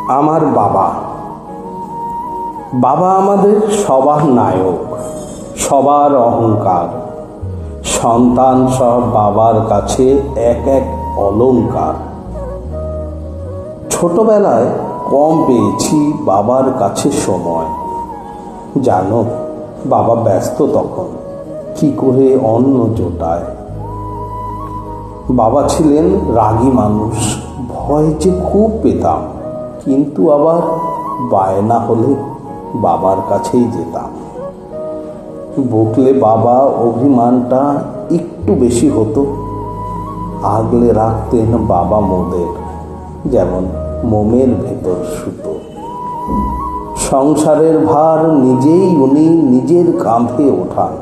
আমার বাবা। বাবা আমাদের সবার নায়ক, সবার অহংকার। সন্তান সব বাবার কাছে এক এক অলংকার। ছোটবেলায় কম পেয়েছি বাবার কাছে সময়। জানো, বাবা ব্যস্ত তখন, কি করে অন্ন জোটায়। বাবা ছিলেন রাগী মানুষ, ভয় যে খুব পেতাম, কিন্তু আবার বায়না হলে বাবার কাছেই যেতাম। বকলে বাবা অভিমানটা একটু বেশি হতো। আগলে রাখতেন বাবা মোদের, যেমন মোমের ভেতর সুতো। সংসারের ভার নিজেই উনি নিজের কাঁধে ওঠান।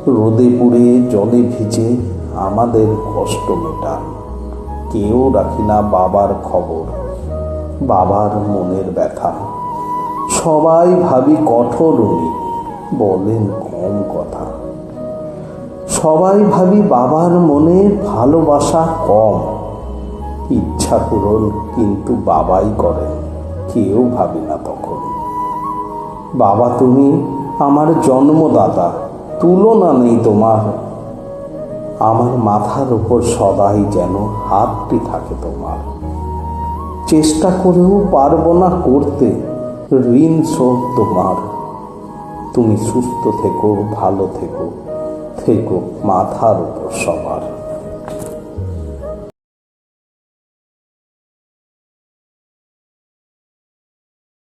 রোদে পুড়ে জলে ভিজে আমাদের কষ্ট মেটান। কেউ রাখি না বাবার খবর, বাবার মনের ব্যথা। সবাই ভাবি কঠোর উনি, বলেন কম কথা। সবাই ভাবি বাবার মনে ভালোবাসা কম। ইচ্ছা পূরণ কিন্তু বাবাই করেন, কেউ ভাবি না তখন। বাবা তুমি আমার জন্মদাতা, তুলনা নেই তোমার। আমার মাথার উপর সদাই যেন হাতটি থাকে তোমার। চেষ্টা করেও পারবো না করতে ঋণ শোধ তোমার। তুমি সুস্থ থেকো, ভালো থেকো, থেকো মাথার উপর সবার।